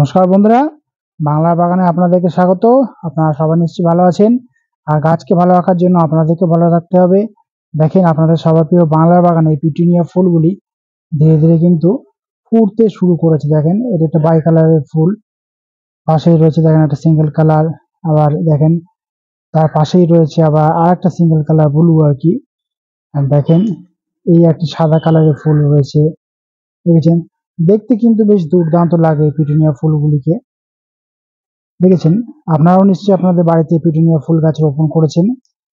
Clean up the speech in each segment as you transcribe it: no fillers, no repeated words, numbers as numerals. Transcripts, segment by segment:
নমস্কার বন্ধুরা, বাংলা বাগানে আপনাদেরকে স্বাগত। আপনারা সবাই নিশ্চয়ই ভালো আছেন। আর গাছকে ভালো রাখার জন্য আপনাদেরকে ভালো রাখতে হবে। দেখেন আপনাদের সবার প্রিয় বাংলা বাগানে এই পিটুনিয়া ফুলগুলি ধীরে ধীরে কিন্তু ফুটতে শুরু করেছে। দেখেন এটা একটা বাই কালারের ফুল, পাশেই রয়েছে দেখেন একটা সিঙ্গেল কালার, আবার দেখেন তার পাশেই রয়েছে আবার আর একটা সিঙ্গেল কালার ব্লু আর কি। আর দেখেন এই একটি সাদা কালারের ফুল রয়েছে, দেখেছেন? দেখতে কিন্তু বেশ দুর্দান্ত লাগে এই পিটুনিয়া ফুলগুলিকে, দেখেছেন? আপনারাও নিশ্চয়ই আপনাদের বাড়িতে পিটুনিয়া ফুল গাছ রোপণ করেছেন,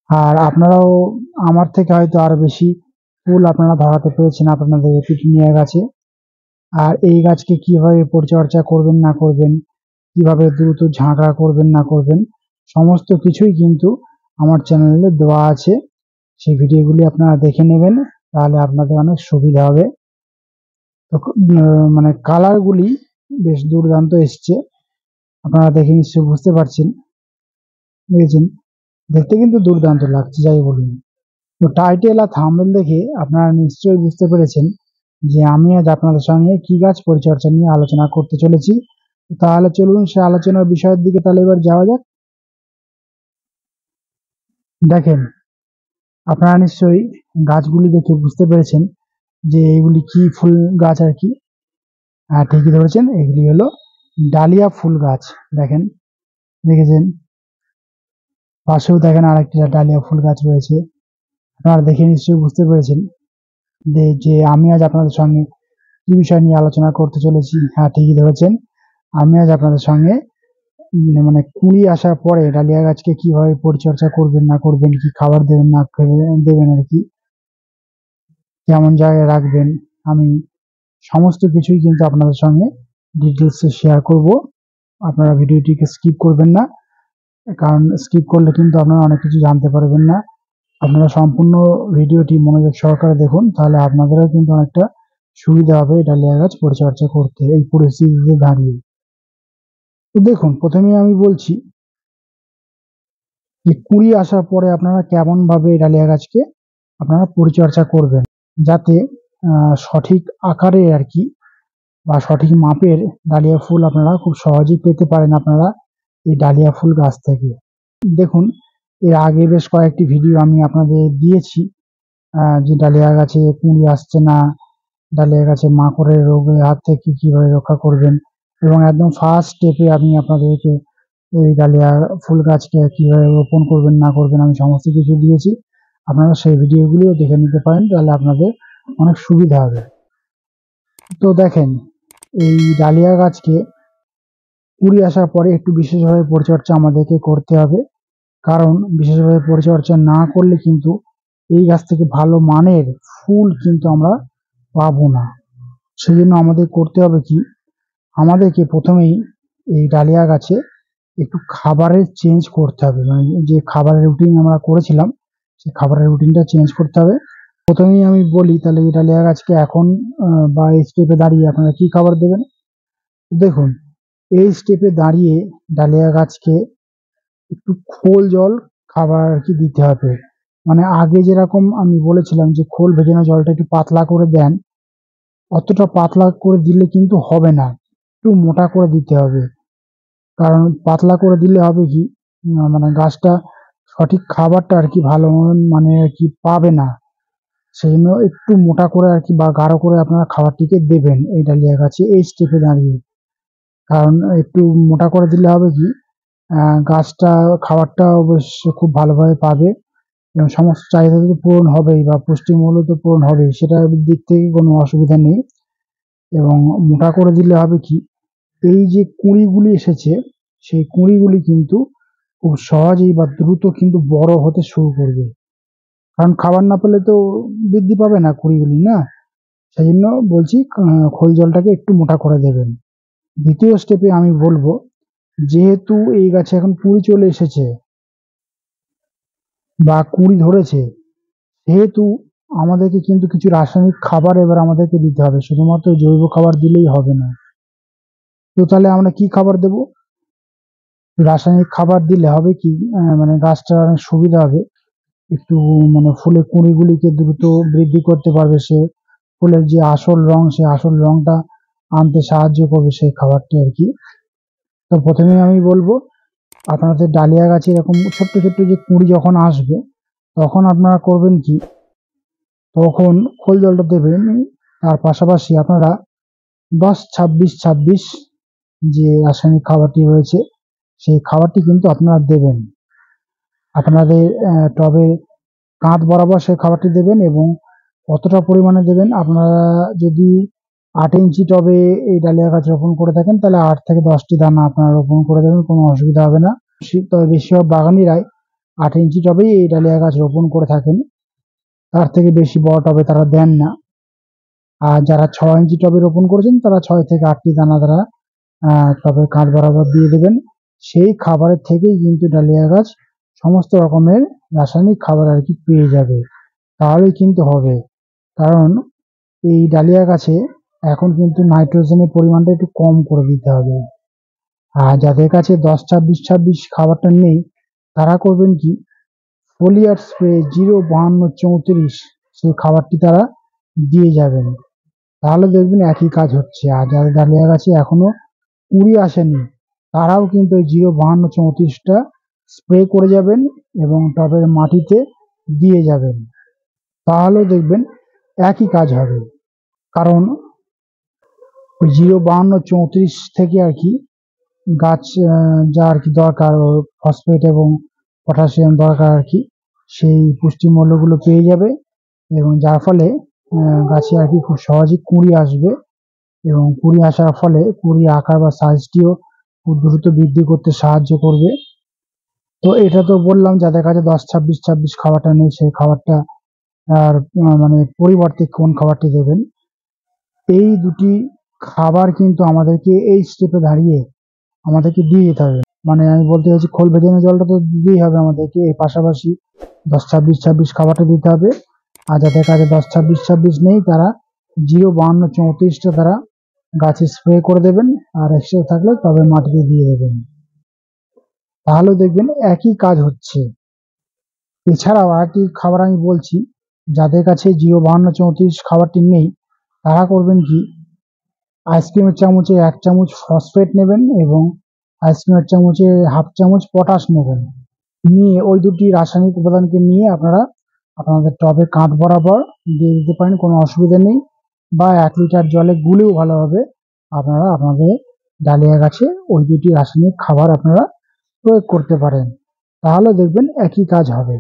আর আপনারাও আমার থেকে হয়তো আরো বেশি ফুল আপনারা ধরাতে পেরেছেন আপনাদের এই পিটুনিয়া গাছে। আর এই গাছকে কিভাবে পরিচর্যা করবেন না করবেন, কিভাবে দ্রুত ঝাঁকড়া করবেন না করবেন, সমস্ত কিছুই কিন্তু আমার চ্যানেলে দেওয়া আছে। সেই ভিডিওগুলি আপনারা দেখে নেবেন, তাহলে আপনাদের অনেক সুবিধা হবে। তো মানে কালারগুলি বেশ দুর্দান্ত এসছে, আপনারা দেখে নিশ্চয়ই বুঝতে পারছেন, দেখেছেন? দেখতে কিন্তু দুর্দান্ত লাগছে যাই বলুন। তো টাইটেল আর থাম্বনেল দেখে আপনারা নিশ্চয়ই বুঝতে পেরেছেন যে আমি আজ আপনাদের সঙ্গে কি গাছ পরিচর্যা নিয়ে আলোচনা করতে চলেছি। তাহলে চলুন সে আলোচনার বিষয়ের দিকে তাহলে এবার যাওয়া যাক। দেখেন আপনারা নিশ্চয়ই গাছগুলি দেখে বুঝতে পেরেছেন যে এগুলি কি ফুল গাছ আর কি। হ্যাঁ, ঠিকই ধরেছেন, এগুলি হলো ডালিয়া ফুল গাছ। দেখেন, দেখেছেন? পাশেও দেখেন আরেকটি ডালিয়া ফুল গাছ রয়েছে। আপনারা দেখে নিশ্চয়ই বুঝতে পেরেছেন যে আমি আজ আপনাদের সঙ্গে কি বিষয় নিয়ে আলোচনা করতে চলেছি। হ্যাঁ, ঠিকই ধরেছেন, আমি আজ আপনাদের সঙ্গে মানে কুঁড়ি আসার পরে ডালিয়া গাছকে কিভাবে পরিচর্যা করবেন না করবেন, কি খাবার দেবেন না দেবেন আর কি, কেমন জায়গায় রাখবেন, আমি সমস্ত কিছুই কিন্তু আপনাদের সঙ্গে ডিটেলসে শেয়ার করব। আপনারা ভিডিওটিকে স্কিপ করবেন না, কারণ স্কিপ করলে কিন্তু আপনারা অনেক কিছু জানতে পারবেন না। আপনারা সম্পূর্ণ ভিডিওটি মনোযোগ সহকারে দেখুন, তাহলে আপনাদেরও কিন্তু অনেকটা সুবিধা হবে ডালিয়া গাছ পরিচর্যা করতে এই পরিস্থিতিতে দাঁড়িয়ে। তো দেখুন, প্রথমে আমি বলছি যে কুঁড়ি আসার পরে আপনারা কেমন ভাবে ডালিয়া গাছকে আপনারা পরিচর্যা করবেন, যাতে সঠিক আকারে আর কি বা সঠিক মাপের ডালিয়া ফুল আপনারা খুব সহজেই পেতে পারেন আপনারা এই ডালিয়া ফুল গাছ থেকে। দেখুন, এর আগে বেশ কয়েকটি ভিডিও আমি আপনাদের দিয়েছি যে ডালিয়া গাছে কুঁড়ি আসছে না, ডালিয়া গাছে মাকড়ের রোগের হাত থেকে কিভাবে রক্ষা করবেন, এবং একদম ফার্স্ট স্টেপে আমি আপনাদেরকে এই ডালিয়া ফুল গাছকে কিভাবে রোপণ করবেন না করবেন আমি সমস্ত কিছু দিয়েছি। আপনারা সেই ভিডিওগুলিও দেখে নিতে পারেন, তাহলে আপনাদের অনেক সুবিধা হবে। তো দেখেন, এই ডালিয়া গাছকে কুঁড়ি আসার পরে একটু বিশেষভাবে পরিচর্যা আমাদেরকে করতে হবে, কারণ বিশেষভাবে পরিচর্যা না করলে কিন্তু এই গাছ থেকে ভালো মানের ফুল কিন্তু আমরা পাবো না। সেই জন্য আমাদের করতে হবে কি, আমাদেরকে প্রথমেই এই ডালিয়া গাছে একটু খাবারের চেঞ্জ করতে হবে। মানে যে খাবারের রুটিন আমরা করেছিলাম সেই খাবারের রুটিনটা চেঞ্জ করতে হবে। প্রথমেই আমি বলি, তাহলে এই ডালিয়া গাছকে এখন বা এই স্টেপে দাঁড়িয়ে আপনারা কি খাবার দেবেন। দেখুন, এই স্টেপে দাঁড়িয়ে ডালিয়া গাছকে একটু খোল জল খাবার আর কি দিতে হবে। মানে আগে যেরকম আমি বলেছিলাম যে খোল ভেজানো জলটা একটু পাতলা করে দেন, অতটা পাতলা করে দিলে কিন্তু হবে না, একটু মোটা করে দিতে হবে। কারণ পাতলা করে দিলে হবে কি, মানে গাছটা সঠিক খাবারটা আর কি ভালো মানে আর কি পাবে না। সেই জন্য একটু মোটা করে আর কি বা গাঢ় করে আপনারা খাবারটিকে দেবেন এই ডালিয়া গাছে এই স্টেপে দাঁড়িয়ে। কারণ একটু মোটা করে দিলে হবে কি, গাছটা খাবারটা অবশ্য খুব ভালোভাবে পাবে এবং সমস্ত চাহিদা তো পূরণ হবেই বা পুষ্টিমূল্য তো পূরণ হবেই, সেটার দিক থেকে কোনো অসুবিধা নেই। এবং মোটা করে দিলে হবে কি, এই যে কুঁড়িগুলি এসেছে সেই কুঁড়িগুলি কিন্তু খুব সহজেই বা দ্রুত কিন্তু বড় হতে শুরু করবে, কারণ খাবার না পেলে তো বৃদ্ধি পাবে না কুঁড়িগুলি, না? সেই জন্য বলছি খোল জলটাকে একটু মোটা করে দেবেন। দ্বিতীয় স্টেপে আমি বলবো, যেহেতু এই গাছে এখন কুঁড়ি চলে এসেছে বা কুঁড়ি ধরেছে, সেহেতু আমাদেরকে কিন্তু কিছু রাসায়নিক খাবার এবার আমাদেরকে দিতে হবে, শুধুমাত্র জৈব খাবার দিলেই হবে না। তো তাহলে আমরা কি খাবার দেব? রাসায়নিক খাবার দিলে হবে কি, মানে গাছটার অনেক সুবিধা হবে, একটু মানে ফুলের কুঁড়িগুলিকে দ্রুত বৃদ্ধি করতে পারবে সে, ফুলের যে আসল রং সেই আসল রংটা আনতে সাহায্য করবে সেই খাবারটি আর কি। তো প্রথমে আমি বলবো, আপনাদের ডালিয়া গাছে এরকম ছোট্ট ছোট্ট যে কুঁড়ি যখন আসবে, তখন আপনারা করবেন কি, তখন খোল জলটা দেবেন। তার পাশাপাশি আপনারা 10-26-26 যে রাসায়নিক খাবারটি রয়েছে, সেই খাবারটি কিন্তু আপনারা দেবেন। আপনাদের টবে কাঁধ বরাবর সেই খাবারটি দেবেন, এবং কতটা পরিমাণে দেবেন, আপনারা যদি 8 ইঞ্চি টবে এই ডালিয়া গাছ রোপণ করে থাকেন, তাহলে 8 থেকে 10টি দানা আপনারা রোপণ করে দেবেন, কোনো অসুবিধা হবে না। তবে বেশিরভাগ বাগানিরাই 8 ইঞ্চি টবেই এই ডালিয়া গাছ রোপণ করে থাকেন, তার থেকে বেশি বড় টবে তারা দেন না। আর যারা 6 ইঞ্চি টবে রোপণ করেছেন, তারা 6 থেকে 8টি দানা তারা টবের কাঁধ বরাবর দিয়ে দেবেন। সেই খাবারের থেকেই কিন্তু ডালিয়া গাছ সমস্ত রকমের রাসায়নিক খাবার আর কি পেয়ে যাবে, তাহলেই কিন্তু হবে। কারণ এই ডালিয়া গাছে এখন কিন্তু নাইট্রোজেনের পরিমাণটা একটু কম করে দিতে হবে। আর যাদের কাছে 10-26-26 খাবারটা নেই, তারা করবেন কি, ফোলিয়ার স্প্রে 0-52-34 সেই খাবারটি তারা দিয়ে যাবেন, তাহলে দেখবেন একই কাজ হচ্ছে। আর যাদের ডালিয়া গাছে এখনো কুঁড়ি আসেনি, তারাও কিন্তু ওই 0-52-34টা স্প্রে করে যাবেন এবং টবের মাটিতে দিয়ে যাবেন, তাহলে দেখবেন একই কাজ হবে। কারণ ওই 0-52-34 থেকে আর কি গাছ যা আর কি দরকার, ফসফেট এবং পটাশিয়াম দরকার আর কি, সেই পুষ্টিমূল্যগুলো পেয়ে যাবে, এবং যার ফলে গাছে আর কি খুব সহজেই কুঁড়ি আসবে, এবং কুঁড়ি আসার ফলে কুঁড়ির আকার বা সাইজটিও খুব দ্রুত বৃদ্ধি করতে সাহায্য করবে। তো এটা তো বললাম যাদের কাছে 10-26-26 খাবারটা নেই, সেই খাবারটা আর মানে পরিবর্তে কোন খাবারটি দেবেন। এই দুটি খাবার কিন্তু আমাদেরকে এই স্টেপে দাঁড়িয়ে আমাদেরকে দিয়ে যেতে হবে। মানে আমি বলতে চাইছি, খোল ভেজানো জলটা তো দিতেই হবে আমাদেরকে, এর পাশাপাশি 10-26-26 খাবারটা দিতে হবে। আর যাদের কাছে 10-26-26 নেই, তারা 0-52-34টা তারা গাছে স্প্রে করে দেবেন, আর এক্সট্রা থাকলে তবে মাটিতে দিয়ে দেবেন, তাহলে দেখবেন একই কাজ হচ্ছে। এছাড়াও আরেকটি খাবার আমি বলছি, যাদের কাছে 0-52-34 খাবারটি নেই, তারা করবেন কি, আইসক্রিমের চামচে 1 চামচ ফসফেট নেবেন, এবং আইসক্রিমের চামচে 1/2 চামচ পটাশ নেবেন। নিয়ে ওই দুটি রাসায়নিক উপাদানকে নিয়ে আপনারা আপনাদের টবে কাঁধ বরাবর দিয়ে দিতে পারেন, কোনো অসুবিধা নেই। বা 1 লিটার জলে গুলেও ভালোভাবে আপনারা আপনাদের ডালিয়া গাছে ওই দুটি রাসায়নিক খাবার আপনারা প্রয়োগ করতে পারেন, তাহলে দেখবেন একই কাজ হবে।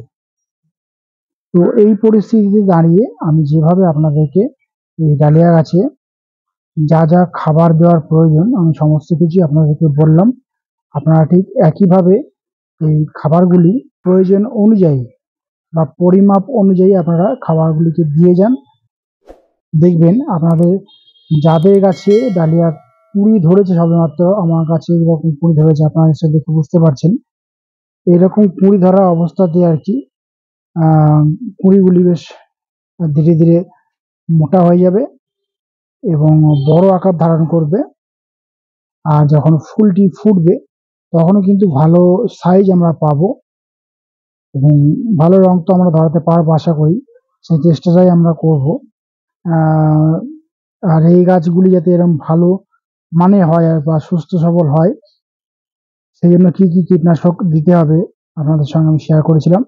তো এই পরিস্থিতিতে দাঁড়িয়ে আমি যেভাবে আপনাদেরকে এই ডালিয়া গাছে যা যা খাবার দেওয়ার প্রয়োজন, আমি সমস্ত কিছু আপনাদেরকে বললাম। আপনারা ঠিক একইভাবে এই খাবারগুলি প্রয়োজন অনুযায়ী বা পরিমাপ অনুযায়ী আপনারা খাবারগুলিকে দিয়ে যান। দেখবেন আপনাদের যাদের গাছে ডালিয়া কুঁড়ি ধরেছে, সবেমাত্র আমার কাছে এরকম কুঁড়ি ধরেছে, আপনারা নিশ্চয়ই দেখে বুঝতে পারছেন। এরকম কুঁড়ি ধরা অবস্থাতে আর কি কুঁড়িগুলি বেশ ধীরে ধীরে মোটা হয়ে যাবে এবং বড় আকার ধারণ করবে। আর যখন ফুলটি ফুটবে, তখনও কিন্তু ভালো সাইজ আমরা পাবো, এবং ভালো রং তো আমরা ধরাতে পারবো আশা করি, সেই চেষ্টাটাই আমরা করব। আর এই গাছগুলি যাতে এরকম ভালো মানে হয় বা সুস্থ সবল হয়, সেই জন্য কি কি কীটনাশক দিতে হবে আপনাদের সঙ্গে আমি শেয়ার করেছিলাম,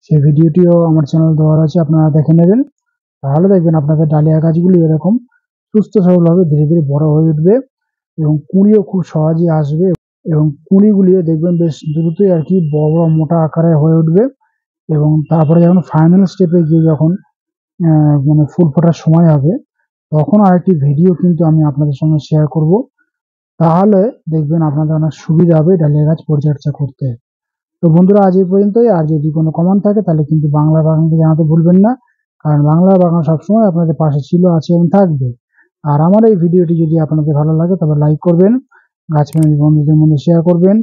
সেই ভিডিওটিও আমার চ্যানেল দেওয়া আছে, আপনারা দেখে নেবেন, তাহলে দেখবেন আপনাদের ডালিয়া গাছগুলি এরকম সুস্থ সবলভাবে ধীরে ধীরে বড় হয়ে উঠবে, এবং কুঁড়িও খুব সহজেই আসবে, এবং কুঁড়িগুলিও দেখবেন বেশ দ্রুতই আর কি বড় মোটা আকারে হয়ে উঠবে। এবং তারপরে যখন ফাইনাল স্টেপে গিয়ে যখন মানে ফুল ফোটার সময় হবে, তখন আরেকটি ভিডিও কিন্তু আমি আপনাদের সঙ্গে শেয়ার করব, তাহলে দেখবেন আপনাদের অনেক সুবিধা হবে ডালিয়া গাছ পরিচর্যা করতে। তো বন্ধুরা, আজ এই পর্যন্তই। আর যদি কোনো কমেন্ট থাকে তাহলে কিন্তু বাংলা বাগানকে জানাতে ভুলবেন না, কারণ বাংলা বাগান সবসময় আপনাদের পাশে ছিল, আছে এবং থাকবে। আর আমার এই ভিডিওটি যদি আপনাদের ভালো লাগে তবে লাইক করবেন, গাছপ্রেমী বন্ধুদের মধ্যে শেয়ার করবেন,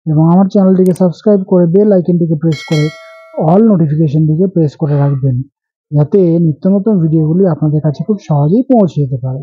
এবং আমার চ্যানেলটিকে সাবস্ক্রাইব করে বেল আইকনটিকে প্রেস করে অল নোটিফিকেশনটিকে প্রেস করে রাখবেন, যাতে নিত্য নতুন ভিডিওগুলি আপনাদের কাছে খুব সহজেই পৌঁছে যেতে পারে।